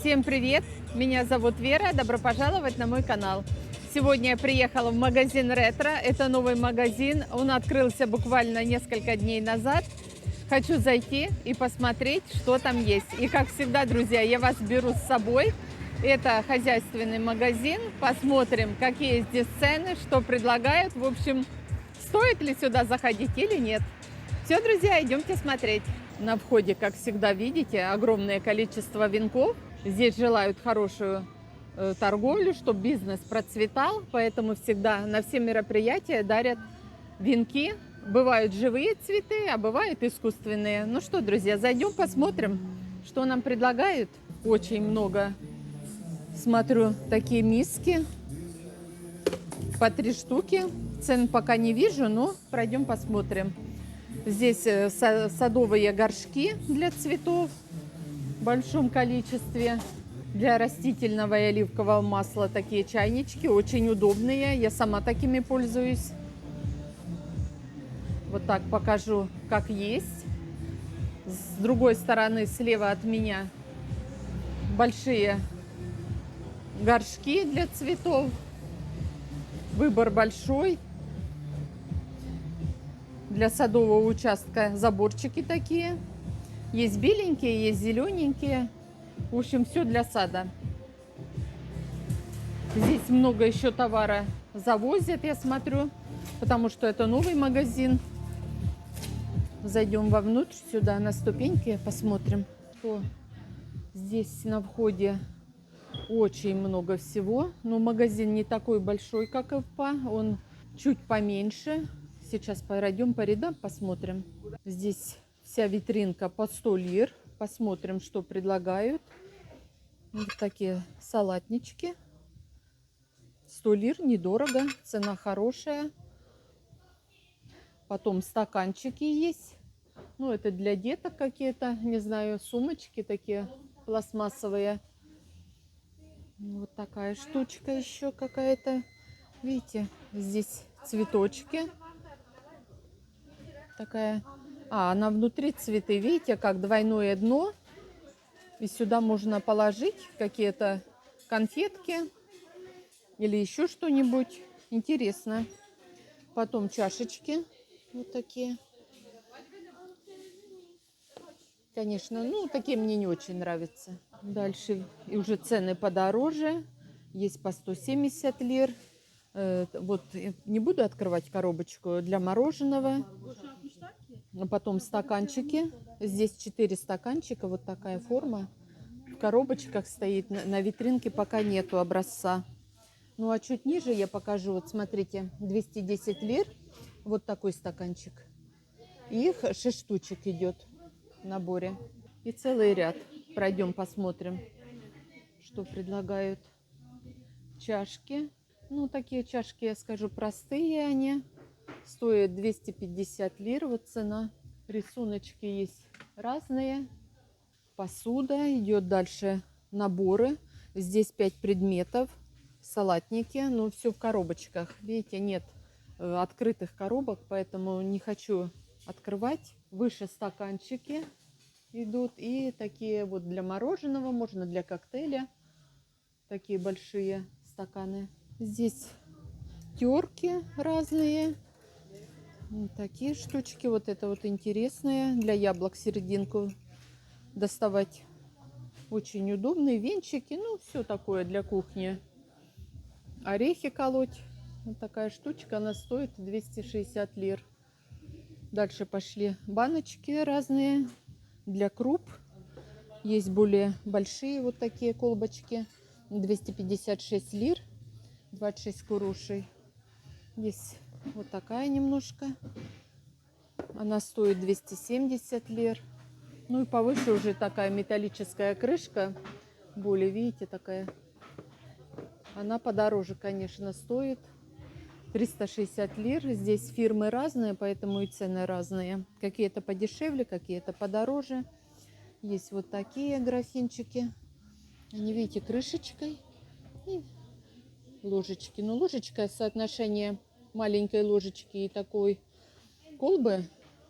Всем привет! Меня зовут Вера, добро пожаловать на мой канал. Сегодня я приехала в магазин Ретро. Это новый магазин, он открылся буквально несколько дней назад. Хочу зайти и посмотреть, что там есть. И как всегда, друзья, я вас беру с собой. Это хозяйственный магазин. Посмотрим, какие здесь цены, что предлагают. В общем, стоит ли сюда заходить или нет. Все, друзья, идемте смотреть. На входе, как всегда, видите, огромное количество венков. Здесь желают хорошую торговлю, чтобы бизнес процветал. Поэтому всегда на все мероприятия дарят венки. Бывают живые цветы, а бывают искусственные. Ну что, друзья, зайдем посмотрим, что нам предлагают. Очень много, смотрю, такие миски. По 3 штуки. Цен пока не вижу, но пройдем посмотрим. Здесь садовые горшки для цветов в большом количестве. Для растительного и оливкового масла такие чайнички. Очень удобные. Я сама такими пользуюсь. Вот так покажу, как есть. С другой стороны, слева от меня, большие горшки для цветов. Выбор большой. Для садового участка заборчики такие. Есть беленькие, есть зелененькие. В общем, все для сада. Здесь много еще товара завозят, я смотрю, потому что это новый магазин. Зайдем вовнутрь, сюда на ступеньки, посмотрим. Что здесь на входе очень много всего. Но магазин не такой большой, как ФПА. Он чуть поменьше. Сейчас пройдем по рядам, посмотрим. Здесь вся витринка по 100 лир. Посмотрим, что предлагают. Вот такие салатнички. 100 лир, недорого, цена хорошая. Потом стаканчики есть. Ну, это для деток какие-то, не знаю, сумочки такие пластмассовые. Вот такая штучка еще какая-то. Видите, здесь цветочки. Такая. Она внутри цветы. Видите, как двойное дно. И сюда можно положить какие-то конфетки или еще что-нибудь. Интересно. Потом чашечки вот такие. Конечно, ну, такие мне не очень нравятся. Дальше и уже цены подороже. Есть по 170 лир. Вот не буду открывать коробочку для мороженого. Потом стаканчики. Здесь 4 стаканчика. Вот такая форма. В коробочках стоит. На витринке пока нету образца. Ну а чуть ниже я покажу. Вот смотрите, 210 лир. Вот такой стаканчик. Их 6 штучек идет в наборе. И целый ряд. Пройдем, посмотрим, что предлагают. Чашки. Ну, такие чашки, я скажу, простые они. Стоят 250 лир. Вот цена. Рисуночки есть разные. Посуда. Идет дальше наборы. Здесь 5 предметов. Салатники. Но все в коробочках. Видите, нет открытых коробок, поэтому не хочу открывать. Выше стаканчики идут. И такие вот для мороженого, можно для коктейля. Такие большие стаканы. Здесь терки разные. Вот такие штучки. Вот это вот интересные. Для яблок серединку доставать. Очень удобные. Венчики. Ну, все такое для кухни. Орехи колоть. Вот такая штучка. Она стоит 260 лир. Дальше пошли баночки разные. Для круп. Есть более большие вот такие колбочки. 256 лир. 26 курушей. Есть вот такая немножко. Она стоит 270 лир. Ну и повыше уже такая металлическая крышка. Более, видите, такая. Она подороже, конечно, стоит. 360 лир. Здесь фирмы разные, поэтому и цены разные. Какие-то подешевле, какие-то подороже. Есть вот такие графинчики. Они, видите, крышечкой. И ложечки. Но ложечка, соотношение маленькой ложечки и такой колбы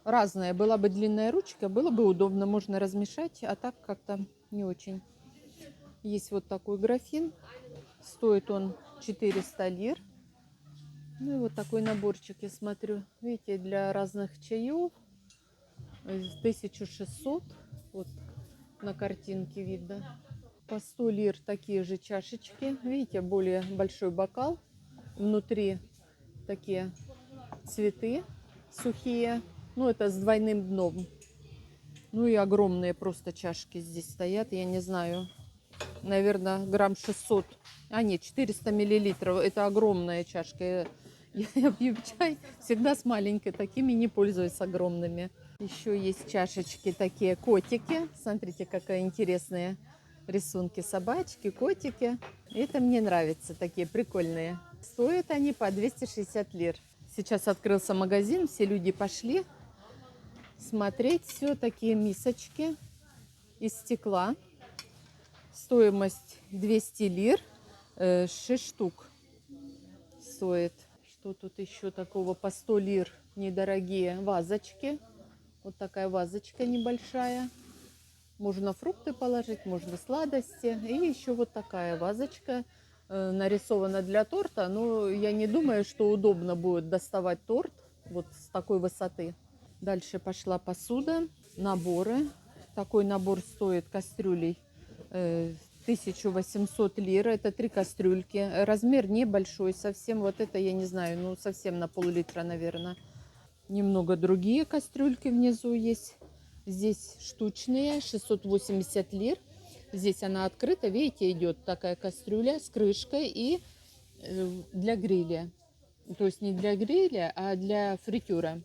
разное. Была бы длинная ручка, было бы удобно. Можно размешать, а так как-то не очень. Есть вот такой графин. Стоит он 400 лир. Ну и вот такой наборчик, я смотрю. Видите, для разных чаев. 1600. Вот на картинке видно. По 100 лир такие же чашечки. Видите, более большой бокал. Внутри такие цветы сухие. Ну, это с двойным дном. Ну и огромные просто чашки здесь стоят. Я не знаю, наверное, грамм 600. А нет, 400 миллилитров. Это огромная чашка. Я пью чай всегда с маленькой. Такими не пользуюсь, с огромными. Еще есть чашечки такие, котики. Смотрите, какие интересные рисунки. Собачки, котики. Это мне нравится, такие прикольные. Стоят они по 260 лир. Сейчас открылся магазин, все люди пошли смотреть. Все такие мисочки из стекла. Стоимость 200 лир. 6 штук стоит. Что тут еще такого по 100 лир? Недорогие вазочки. Вот такая вазочка небольшая. Можно фрукты положить, можно сладости. И еще вот такая вазочка. Нарисована для торта. Но я не думаю, что удобно будет доставать торт вот с такой высоты. Дальше пошла посуда. Наборы. Такой набор стоит кастрюлей 1800 лир. Это 3 кастрюльки. Размер небольшой совсем. Вот это я не знаю, ну совсем на пол-литра, наверное. Немного другие кастрюльки внизу есть. Здесь штучные, 680 лир. Здесь она открыта, видите, идет такая кастрюля с крышкой и для гриля. То есть не для гриля, а для фритюра.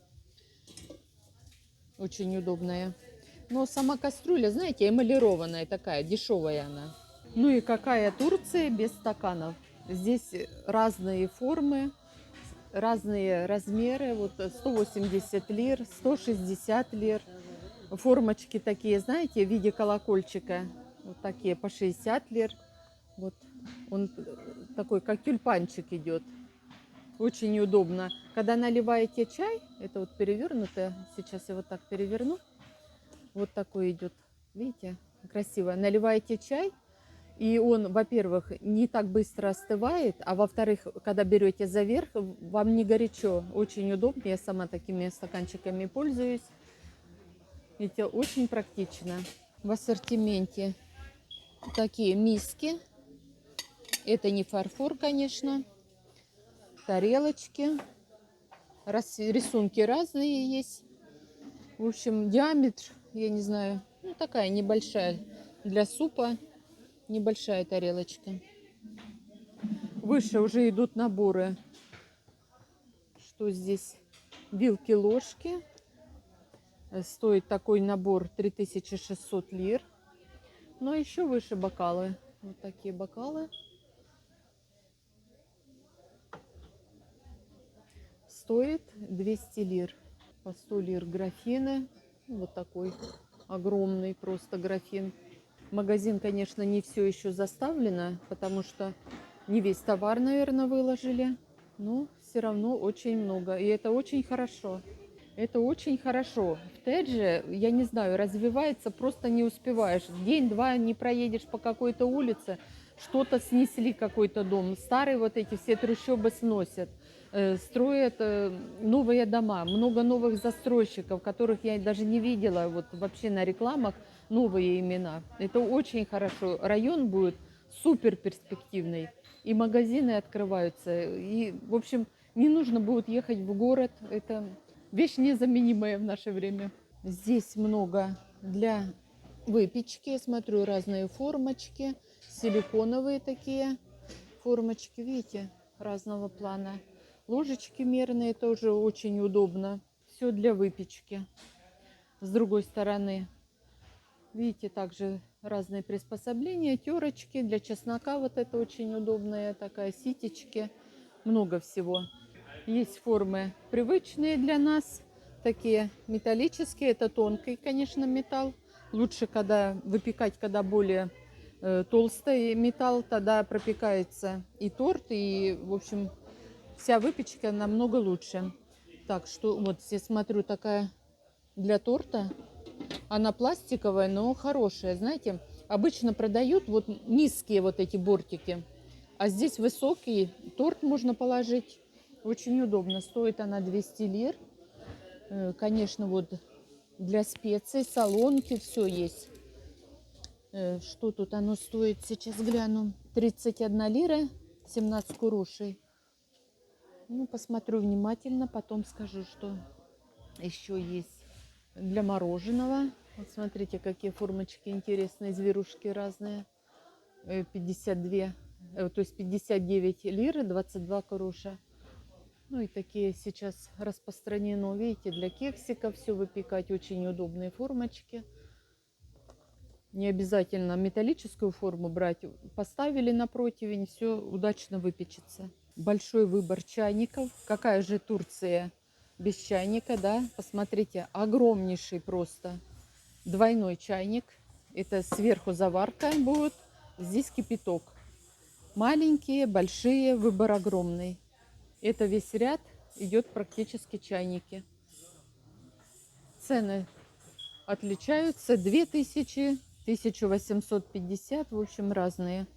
Очень удобная. Но сама кастрюля, знаете, эмалированная такая, дешевая она. Ну и какая Турция без стаканов? Здесь разные формы, разные размеры. Вот 180 лир, 160 лир. Формочки такие, знаете, в виде колокольчика. Вот такие по 60 лир. Вот он такой, как тюльпанчик идет. Очень удобно. Когда наливаете чай, это вот перевернуто. Сейчас я вот так переверну. Вот такой идет. Видите, красиво. Наливаете чай. И он, во-первых, не так быстро остывает, а во-вторых, когда берете за верх, вам не горячо. Очень удобно. Я сама такими стаканчиками пользуюсь. Это очень практично. В ассортименте такие миски. Это не фарфор, конечно. Тарелочки. Рисунки разные есть. В общем, диаметр, я не знаю, ну такая небольшая для супа. Небольшая тарелочка. Выше уже идут наборы. Что здесь? Вилки, ложки. Стоит такой набор 3600 лир. Но еще выше бокалы. Вот такие бокалы. Стоит 200 лир. По 100 лир графины. Вот такой огромный просто графин. Магазин, конечно, не все еще заставлено, потому что не весь товар, наверное, выложили. Но все равно очень много. И это очень хорошо. Это очень хорошо. В Тедже, я не знаю, развивается, просто не успеваешь. День-два не проедешь по какой-то улице, что-то снесли, какой-то дом. Старые вот эти все трущобы сносят. Строят новые дома. Много новых застройщиков, которых я даже не видела вот вообще на рекламах. Новые имена. Это очень хорошо. Район будет супер перспективный. И магазины открываются. И, в общем, не нужно будет ехать в город. Это вещь незаменимая в наше время. Здесь много для выпечки. Я смотрю, разные формочки. Силиконовые такие формочки. Видите, разного плана. Ложечки мерные, тоже очень удобно. Все для выпечки. С другой стороны, видите, также разные приспособления. Терочки для чеснока. Вот это очень удобная такая. Ситечки. Много всего. Есть формы привычные для нас, такие металлические, это тонкий, конечно, металл. Лучше, когда выпекать, когда более толстый металл, тогда пропекается и торт, и, в общем, вся выпечка намного лучше. Так что вот я смотрю, такая для торта, она пластиковая, но хорошая, знаете, Обычно продают вот низкие вот эти бортики, а здесь высокий, торт можно положить. Очень удобно. Стоит она 200 лир. Конечно, вот для специй, солонки, все есть. Что тут оно стоит? Сейчас гляну. 31 лира, 17 курушей. Ну, посмотрю внимательно, потом скажу, что еще есть для мороженого. Вот смотрите, какие формочки интересные, зверушки разные. 52, то есть 59 лир, 22 куруша. Ну и такие сейчас распространено, видите, для кексиков все выпекать. Очень удобные формочки. Не обязательно металлическую форму брать. Поставили на противень, все удачно выпечется. Большой выбор чайников. Какая же Турция без чайника, да? Посмотрите, огромнейший просто двойной чайник. Это сверху заварка будет, здесь кипяток. Маленькие, большие, выбор огромный. Это весь ряд идет практически чайники. Цены отличаются. 2000, 1850, в общем, разные.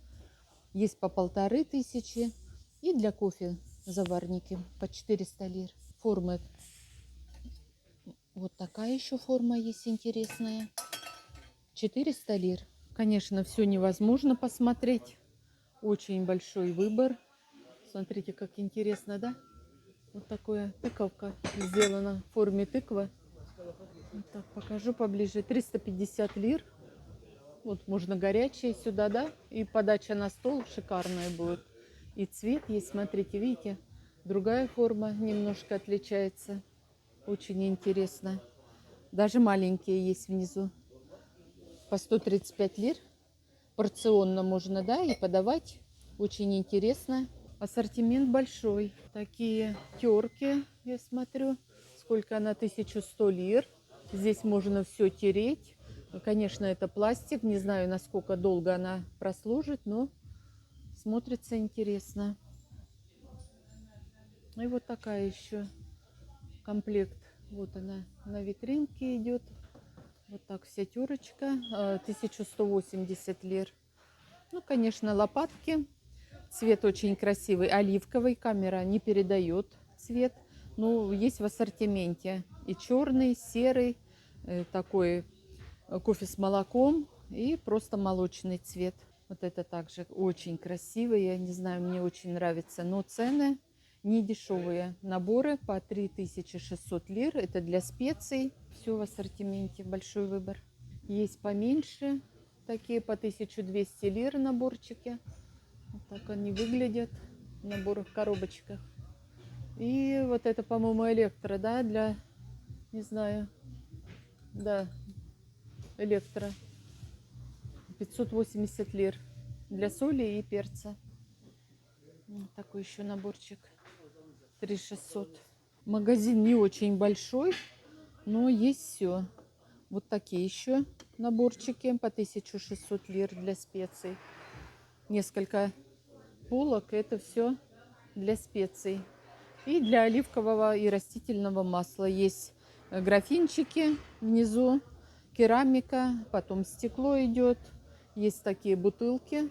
Есть по 1500. И для кофе заварники по 400 лир. Формы. Вот такая еще форма есть интересная. 400 лир. Конечно, все невозможно посмотреть. Очень большой выбор. Смотрите, как интересно, да? Вот такая тыковка сделана в форме тыквы. Вот так покажу поближе. 350 лир. Вот можно горячее сюда, да? И подача на стол шикарная будет. И цвет есть, смотрите, видите? Другая форма немножко отличается. Очень интересно. Даже маленькие есть внизу. По 135 лир. Порционно можно, да, и подавать. Очень интересно. Ассортимент большой. Такие терки, я смотрю. Сколько она? 1100 лир. Здесь можно все тереть. Конечно, это пластик. Не знаю, насколько долго она прослужит, но смотрится интересно. И вот такая еще комплект. Вот она на витринке идет. Вот так вся терочка. 1180 лир. Ну, конечно, лопатки. Цвет очень красивый, оливковый. Камера не передает цвет. Но есть в ассортименте и черный, серый, такой кофе с молоком и просто молочный цвет. Вот это также очень красивый. Я не знаю, мне очень нравится. Но цены не дешевые. Наборы по 3600 лир. Это для специй. Все в ассортименте. Большой выбор. Есть поменьше. Такие по 1200 лир наборчики. Вот так они выглядят в наборах, коробочках. И вот это, по-моему, электро, да, для, не знаю, да, электро. 580 лир для соли и перца. Вот такой еще наборчик. 3600. Магазин не очень большой, но есть все. Вот такие еще наборчики по 1600 лир для специй. Несколько полок, это все для специй. И для оливкового и растительного масла есть графинчики внизу, керамика, потом стекло идет. Есть такие бутылки.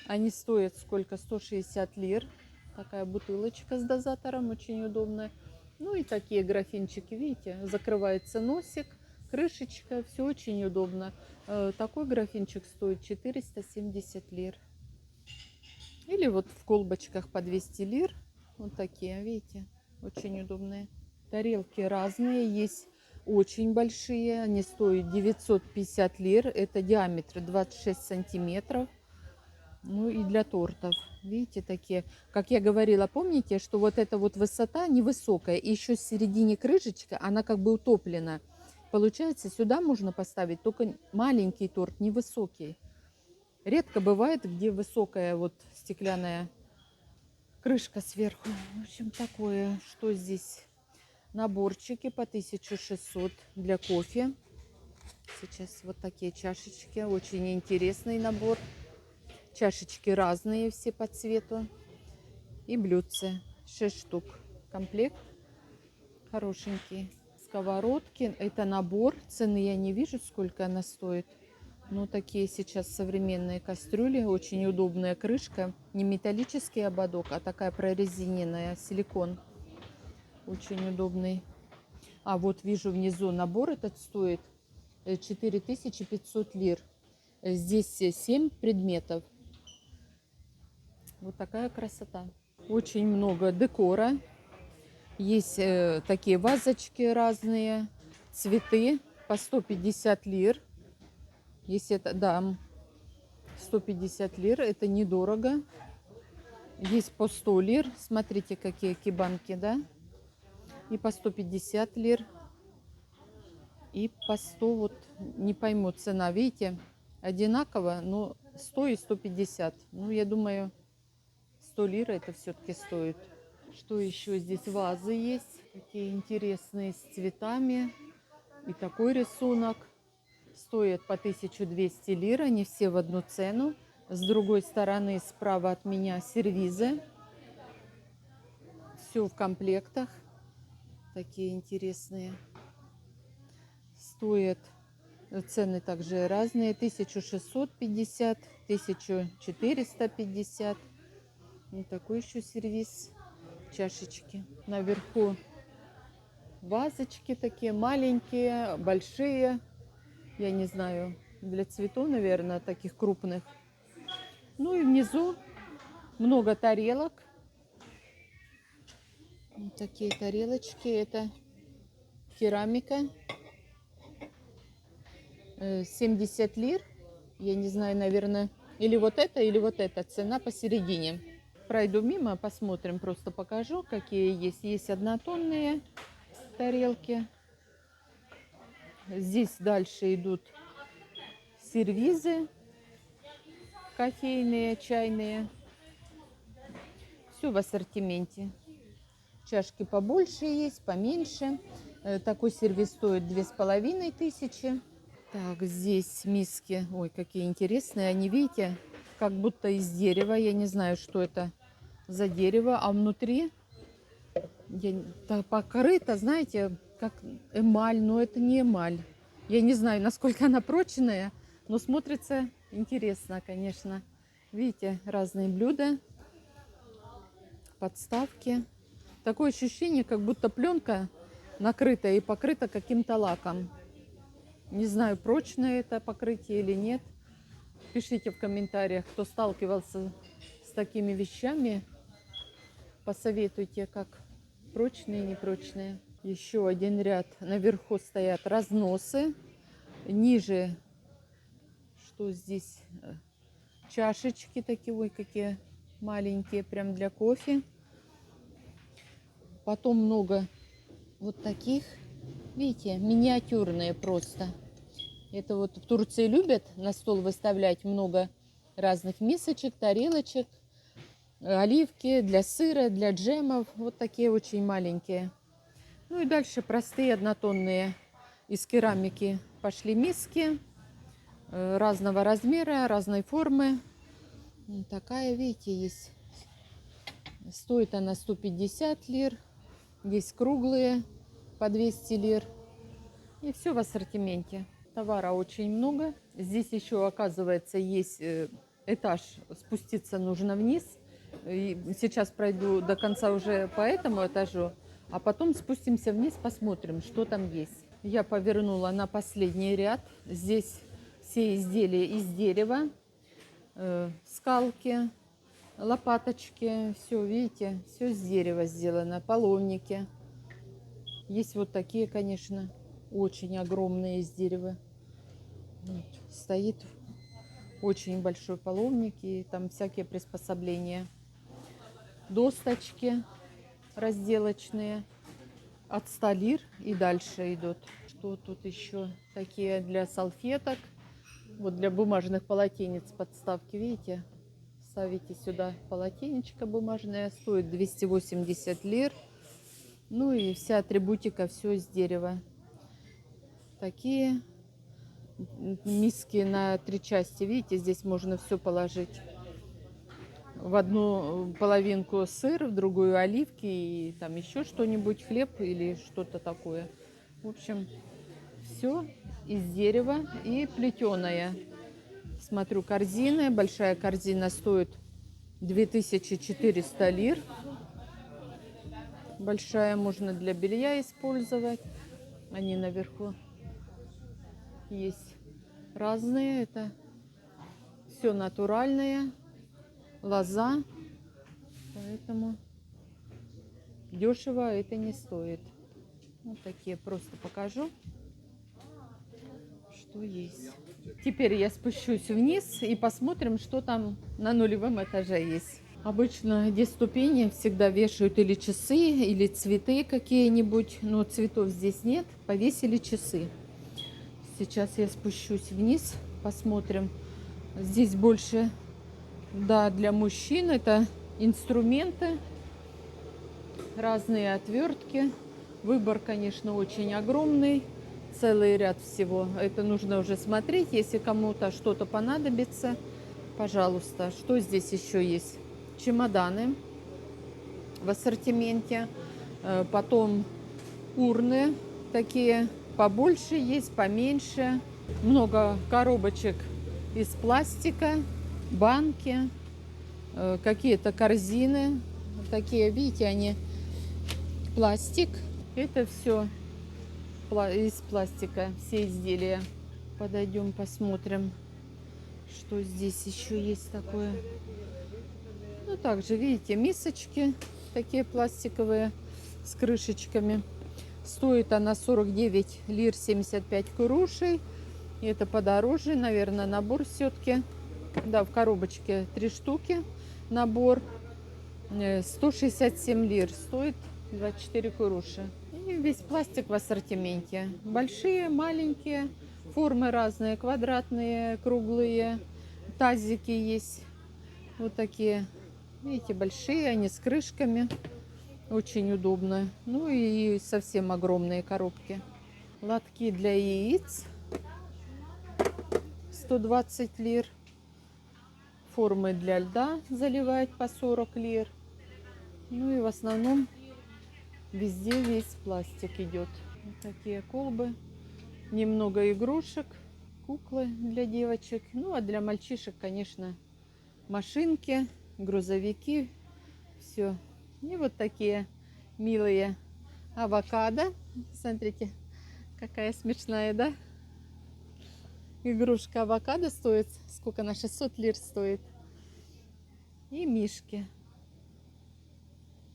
Они стоят сколько? 160 лир. Такая бутылочка с дозатором, очень удобная. Ну и такие графинчики, видите, закрывается носик, крышечка, все очень удобно. Такой графинчик стоит 470 лир. Или вот в колбочках по 200 лир. Вот такие, видите, очень удобные. Тарелки разные, есть очень большие, они стоят 950 лир. Это диаметр 26 сантиметров. Ну и для тортов, видите, такие. Как я говорила, помните, что вот эта вот высота невысокая, и еще в середине крышечка, она как бы утоплена. Получается, сюда можно поставить только маленький торт, невысокий. Редко бывает, где высокая вот стеклянная крышка сверху. В общем, такое. Что здесь? Наборчики по 1600 для кофе. Сейчас вот такие чашечки. Очень интересный набор. Чашечки разные все по цвету. И блюдце. 6 штук. Комплект хорошенький. Сковородки. Это набор. Цены я не вижу, сколько она стоит. Ну, такие сейчас современные кастрюли. Очень удобная крышка. Не металлический ободок, а такая прорезиненная, силикон. Очень удобный. А вот вижу внизу набор этот стоит 4500 лир. Здесь 7 предметов. Вот такая красота. Очень много декора. Есть такие вазочки разные, цветы по 150 лир. Если это, да, 150 лир, это недорого. Есть по 100 лир. Смотрите, какие кибанки, да? И по 150 лир. И по 100, вот не пойму цена, видите, одинаково, но 100 и 150. Ну, я думаю, 100 лир это все-таки стоит. Что еще здесь? Вазы есть, такие интересные, с цветами. И такой рисунок. Стоят по 1200 лир, они все в одну цену. С другой стороны, справа от меня сервизы. Все в комплектах. Такие интересные. Стоят, цены также разные. 1650, 1450. Вот такой еще сервиз. Чашечки. Наверху вазочки такие маленькие, большие. Я не знаю, для цветов, наверное, таких крупных. Ну и внизу много тарелок. Вот такие тарелочки. Это керамика. 70 лир. Я не знаю, наверное, или вот это, или вот эта цена посередине. Пройду мимо, посмотрим, просто покажу, какие есть. Есть однотонные тарелки. Здесь дальше идут сервизы кофейные, чайные. Все в ассортименте. Чашки побольше есть, поменьше. Такой сервиз стоит 2500. Так, здесь миски. Ой, какие интересные. Они, видите, как будто из дерева. Я не знаю, что это за дерево. А внутри покрыто, знаете, как эмаль. Но это не эмаль. Я не знаю, насколько она прочная, но смотрится интересно, конечно. Видите, разные блюда, подставки. Такое ощущение, как будто пленка накрыта и покрыта каким-то лаком. Не знаю, прочное это покрытие или нет. Пишите в комментариях, кто сталкивался с такими вещами. Посоветуйте, как прочные и непрочные. Еще один ряд. Наверху стоят разносы. Ниже, что здесь? Чашечки такие, ой, какие маленькие, прям для кофе. Потом много вот таких, видите, миниатюрные просто. Это вот в Турции любят на стол выставлять много разных мисочек, тарелочек, оливки для сыра, для джемов. Вот такие очень маленькие. Ну и дальше простые однотонные из керамики пошли миски разного размера, разной формы. Вот такая, видите, есть. Стоит она 150 лир. Есть круглые по 200 лир. И все в ассортименте. Товара очень много. Здесь еще, оказывается, есть этаж. Спуститься нужно вниз. И сейчас пройду до конца уже по этому этажу. А потом спустимся вниз, посмотрим, что там есть. Я повернула на последний ряд. Здесь все изделия из дерева. Скалки, лопаточки. Все, видите, все с дерева сделано. Половники. Есть вот такие, конечно, очень огромные из дерева. Вот, стоит очень большой половник и там всякие приспособления. Досточки разделочные от 100 лир и дальше идут. Что тут еще? Такие для салфеток. Вот для бумажных полотенец подставки, видите? Ставите сюда полотенечко бумажное. Стоит 280 лир. Ну и вся атрибутика, все из дерева. Такие миски на 3 части. Видите, здесь можно все положить. В одну половинку сыр, в другую оливки и там еще что-нибудь, хлеб или что-то такое. В общем, все из дерева и плетеное. Смотрю корзины. Большая корзина стоит 2400 лир. Большая, можно для белья использовать. Они наверху есть разные. Это все натуральное. Лоза. Поэтому дешево это не стоит. Вот такие просто покажу, что есть. Теперь я спущусь вниз и посмотрим, что там на нулевом этаже есть. Обычно где ступени всегда вешают или часы, или цветы какие-нибудь. Но цветов здесь нет. Повесили часы. Сейчас я спущусь вниз, посмотрим. Здесь больше, да, для мужчин. Это инструменты, разные отвертки. Выбор, конечно, очень огромный. Целый ряд всего. Это нужно уже смотреть. Если кому-то что-то понадобится, пожалуйста. Что здесь еще есть? Чемоданы в ассортименте. Потом урны такие побольше есть, поменьше. Много коробочек из пластика, банки, какие-то корзины. Такие, видите, они пластик. Это все из пластика, все изделия. Подойдем, посмотрим, что здесь еще есть такое. Ну, также, видите, мисочки такие пластиковые с крышечками. Стоит она 49 лир 75 курушей. И это подороже, наверное, набор все-таки. Да, в коробочке 3 штуки набор. 167 лир стоит 24 куруши. И весь пластик в ассортименте. Большие, маленькие, формы разные, квадратные, круглые. Тазики есть. Вот такие. Видите, большие, они с крышками. Очень удобно. Ну и совсем огромные коробки. Лотки для яиц. 120 лир. Формы для льда заливать по 40 лир. Ну и в основном везде весь пластик идет. Вот такие колбы. Немного игрушек. Куклы для девочек. Ну а для мальчишек, конечно, машинки, грузовики. Все. И вот такие милые авокадо. Смотрите, какая смешная, да? Игрушка авокадо стоит, сколько она, 600 лир стоит. И мишки.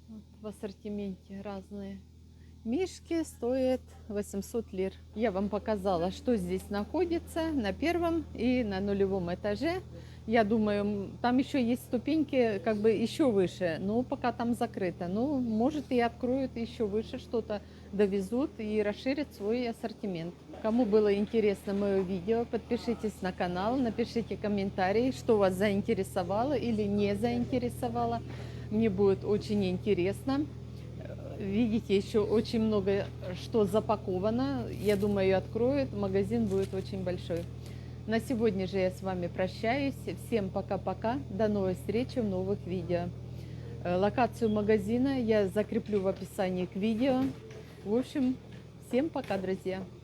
Вот в ассортименте разные. Мишки стоят 800 лир. Я вам показала, что здесь находится на первом и на нулевом этаже. Я думаю, там еще есть ступеньки, как бы еще выше, но пока там закрыто. Ну, может, и откроют еще выше что-то, довезут и расширят свой ассортимент. Кому было интересно мое видео, подпишитесь на канал, напишите комментарии, что вас заинтересовало или не заинтересовало. Мне будет очень интересно. Видите, еще очень много что запаковано. Я думаю, ее откроют. Магазин будет очень большой. На сегодня же я с вами прощаюсь. Всем пока-пока. До новой встречи в новых видео. Локацию магазина я закреплю в описании к видео. В общем, всем пока, друзья.